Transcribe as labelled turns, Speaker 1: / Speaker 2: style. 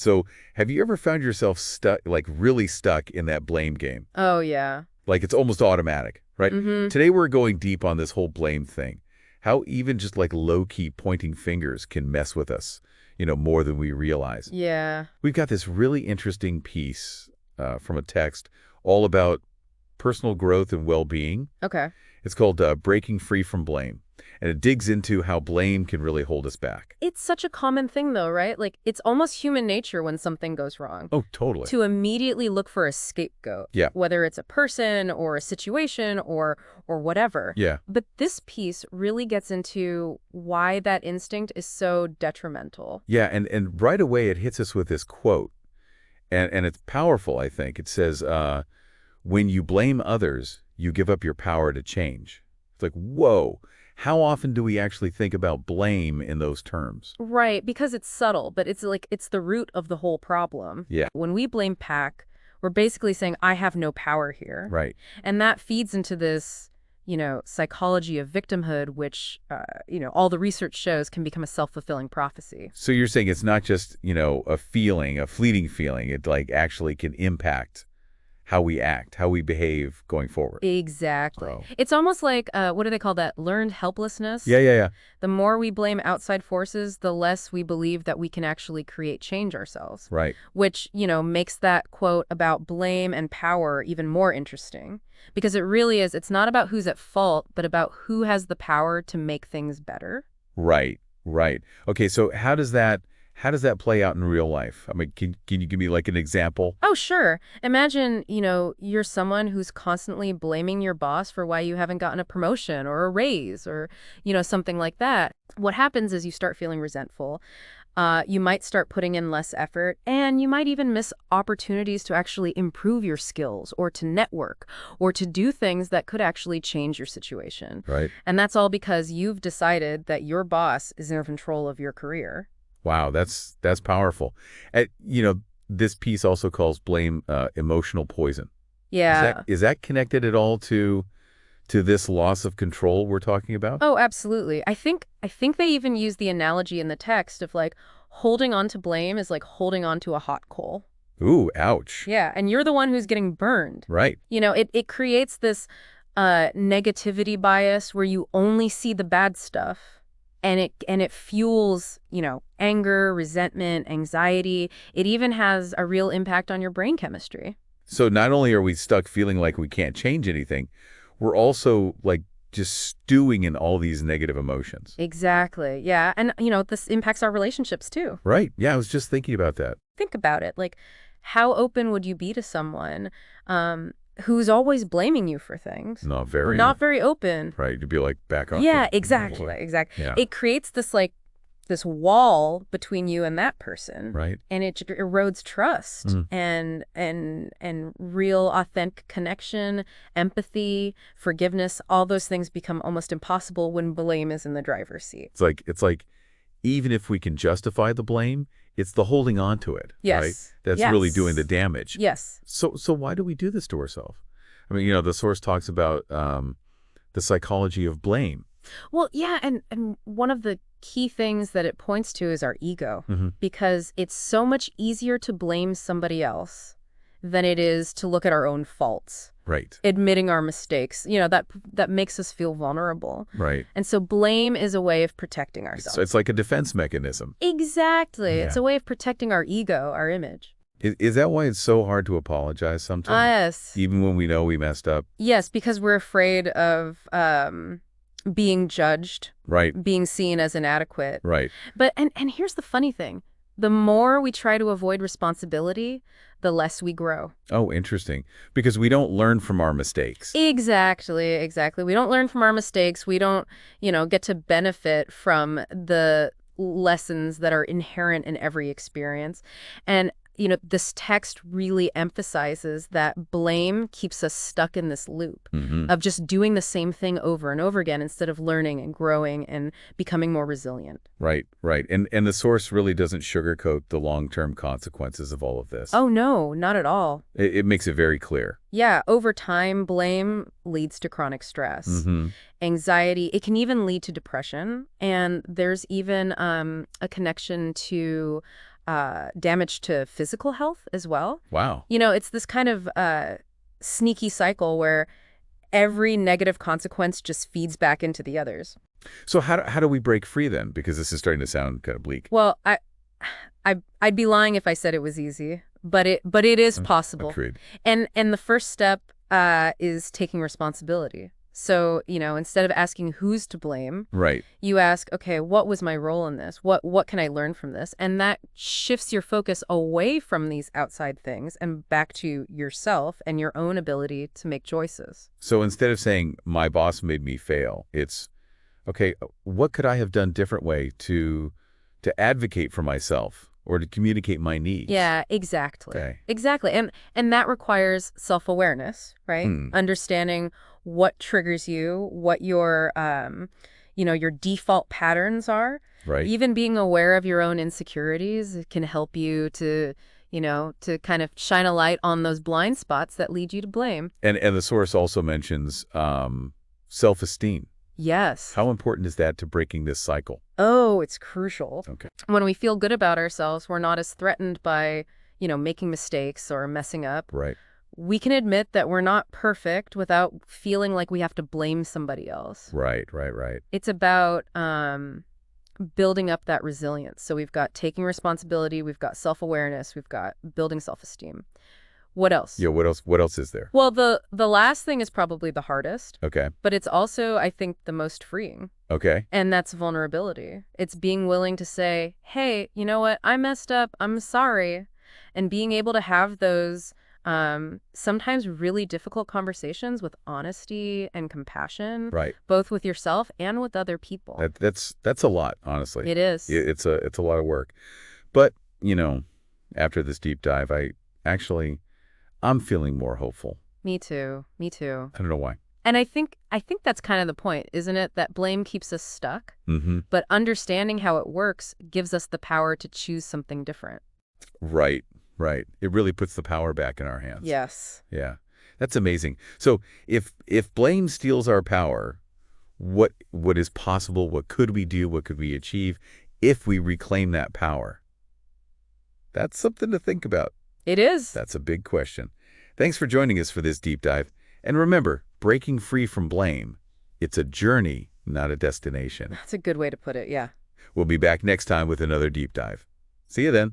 Speaker 1: So have you ever found yourself stuck, like really stuck in that blame game?
Speaker 2: Oh, yeah.
Speaker 1: Like it's almost automatic, right?
Speaker 2: Mm-hmm.
Speaker 1: Today we're going deep on this whole blame thing. How even just like low-key pointing fingers can mess with us, more than we realize.
Speaker 2: Yeah.
Speaker 1: We've got this really interesting piece from a text all about personal growth and well-being.
Speaker 2: Okay.
Speaker 1: It's called Breaking Free from Blame, and it digs into how blame can really hold us back.
Speaker 2: It's such a common thing, though, right? Like, it's almost human nature when something goes wrong
Speaker 1: Oh, totally.
Speaker 2: to immediately look for a scapegoat,
Speaker 1: Yeah,
Speaker 2: whether it's a person or a situation or whatever.
Speaker 1: yeah.
Speaker 2: But this piece really gets into why that instinct is so detrimental.
Speaker 1: Yeah, and right away it hits us with this quote, and it's powerful, I think. It says, when you blame others, you give up your power to change. It's like, whoa, how often do we actually think about blame in those terms?
Speaker 2: Right, because it's subtle, but it's like it's the root of the whole problem.
Speaker 1: Yeah,
Speaker 2: When we blame Pac, we're basically saying, I have no power here.
Speaker 1: right.
Speaker 2: And that feeds into this, psychology of victimhood, which, all the research shows can become a self-fulfilling prophecy.
Speaker 1: So you're saying it's not just, a feeling, a fleeting feeling. It like actually can impact how we act, how we behave going forward.
Speaker 2: Exactly.
Speaker 1: Oh.
Speaker 2: It's almost like, what do they call that? Learned helplessness.
Speaker 1: Yeah.
Speaker 2: The more we blame outside forces, the less we believe that we can actually create change ourselves.
Speaker 1: Right.
Speaker 2: Which, makes that quote about blame and power even more interesting. Because it really is, it's not about who's at fault, but about who has the power to make things better.
Speaker 1: Right. Okay, so how does that play out in real life? I mean, can you give me like an example?
Speaker 2: Oh, sure. Imagine, you're someone who's constantly blaming your boss for why you haven't gotten a promotion or a raise or, something like that. What happens is you start feeling resentful. You might start putting in less effort, and you might even miss opportunities to actually improve your skills or to network or to do things that could actually change your situation.
Speaker 1: Right.
Speaker 2: And that's all because you've decided that your boss is in control of your career.
Speaker 1: Wow, that's powerful. This piece also calls blame emotional poison. Is that
Speaker 2: Yeah.
Speaker 1: is that connected at all to this loss of control we're talking about?
Speaker 2: Oh, absolutely. I think they even use the analogy in the text of like holding on to blame is like holding on to a hot coal.
Speaker 1: Ooh, ouch.
Speaker 2: Yeah, and you're the one who's getting burned.
Speaker 1: Right.
Speaker 2: It creates this negativity bias where you only see the bad stuff. And it fuels, anger, resentment, anxiety. It even has a real impact on your brain chemistry.
Speaker 1: So not only are we stuck feeling like we can't change anything, we're also like just stewing in all these negative emotions.
Speaker 2: Exactly. Yeah. And, this impacts our relationships too.
Speaker 1: Right. Yeah, I was just thinking about that.
Speaker 2: Think about it. Like, how open would you be to someone who's always blaming you for things?
Speaker 1: Not very.
Speaker 2: Not very open.
Speaker 1: Right. To be like, back off.
Speaker 2: Yeah, exactly. Exactly.
Speaker 1: Yeah.
Speaker 2: It creates this wall between you and that person.
Speaker 1: Right.
Speaker 2: And it erodes trust and real authentic connection, empathy, forgiveness. All those things become almost impossible when blame is in the driver's seat.
Speaker 1: It's like even if we can justify the blame, it's the holding on to it,
Speaker 2: Yes.
Speaker 1: right? That's
Speaker 2: Yes.
Speaker 1: really doing the damage.
Speaker 2: Yes.
Speaker 1: So why do we do this to ourselves? I mean, the source talks about the psychology of blame.
Speaker 2: Well, yeah, and one of the key things that it points to is our ego, because it's so much easier to blame somebody else than it is to look at our own faults.
Speaker 1: Right.
Speaker 2: Admitting our mistakes, that makes us feel vulnerable.
Speaker 1: Right.
Speaker 2: And so blame is a way of protecting ourselves.
Speaker 1: So it's like a defense mechanism.
Speaker 2: Exactly.
Speaker 1: Yeah.
Speaker 2: It's a way of protecting our ego, our image.
Speaker 1: Is that why it's so hard to apologize sometimes?
Speaker 2: Yes.
Speaker 1: Even when we know we messed up?
Speaker 2: Yes, because we're afraid of being judged,
Speaker 1: Right.
Speaker 2: being seen as inadequate.
Speaker 1: Right.
Speaker 2: But and here's the funny thing. The more we try to avoid responsibility, the less we grow.
Speaker 1: Oh, interesting. Because we don't learn from our mistakes.
Speaker 2: Exactly. We don't learn from our mistakes. We don't, get to benefit from the lessons that are inherent in every experience. And this text really emphasizes that blame keeps us stuck in this loop of just doing the same thing over and over again instead of learning and growing and becoming more resilient.
Speaker 1: Right. And the source really doesn't sugarcoat the long-term consequences of all of this.
Speaker 2: Oh, no, not at all.
Speaker 1: It makes it very clear.
Speaker 2: Yeah, over time, blame leads to chronic stress, anxiety. It can even lead to depression. And there's even a connection to damage to physical health as well.
Speaker 1: Wow.
Speaker 2: It's this kind of sneaky cycle where every negative consequence just feeds back into the others.
Speaker 1: So how do we break free then? Because this is starting to sound kind of bleak.
Speaker 2: Well, I'd be lying if I said it was easy, but it is possible.
Speaker 1: Agreed.
Speaker 2: And the first step is taking responsibility. So, instead of asking who's to blame,
Speaker 1: Right.
Speaker 2: you ask, okay, what was my role in this? What can I learn from this? And that shifts your focus away from these outside things and back to yourself and your own ability to make choices.
Speaker 1: So instead of saying, my boss made me fail, it's, okay, what could I have done different way to advocate for myself or to communicate my needs?
Speaker 2: Yeah, exactly.
Speaker 1: Okay.
Speaker 2: Exactly. And that requires self-awareness, right? Understanding what triggers you, what your your default patterns are.
Speaker 1: Right.
Speaker 2: Even being aware of your own insecurities can help you to kind of shine a light on those blind spots that lead you to blame.
Speaker 1: And the source also mentions self-esteem.
Speaker 2: Yes.
Speaker 1: How important is that to breaking this cycle?
Speaker 2: Oh, it's crucial.
Speaker 1: Okay.
Speaker 2: When we feel good about ourselves, we're not as threatened by, making mistakes or messing up.
Speaker 1: Right.
Speaker 2: We can admit that we're not perfect without feeling like we have to blame somebody else.
Speaker 1: Right.
Speaker 2: It's about building up that resilience. So we've got taking responsibility, we've got self-awareness, we've got building self-esteem. What else?
Speaker 1: Yeah, what else is there?
Speaker 2: Well, the last thing is probably the hardest,
Speaker 1: Okay.
Speaker 2: but it's also, I think, the most freeing.
Speaker 1: Okay.
Speaker 2: And that's vulnerability. It's being willing to say, hey, you know what? I messed up. I'm sorry. And being able to have those sometimes really difficult conversations with honesty and compassion,
Speaker 1: Right.
Speaker 2: both with yourself and with other people.
Speaker 1: That's a lot, honestly.
Speaker 2: It is.
Speaker 1: It's a lot of work. But, after this deep dive, I'm feeling more hopeful.
Speaker 2: Me too.
Speaker 1: I don't know why.
Speaker 2: And I think that's kind of the point, isn't it? That blame keeps us stuck, but understanding how it works gives us the power to choose something different.
Speaker 1: Right. It really puts the power back in our hands.
Speaker 2: Yes.
Speaker 1: Yeah. That's amazing. So if blame steals our power, what is possible? What could we do? What could we achieve if we reclaim that power? That's something to think about.
Speaker 2: It is.
Speaker 1: That's a big question. Thanks for joining us for this deep dive. And remember, breaking free from blame, it's a journey, not a destination.
Speaker 2: That's a good way to put it, yeah.
Speaker 1: We'll be back next time with another deep dive. See you then.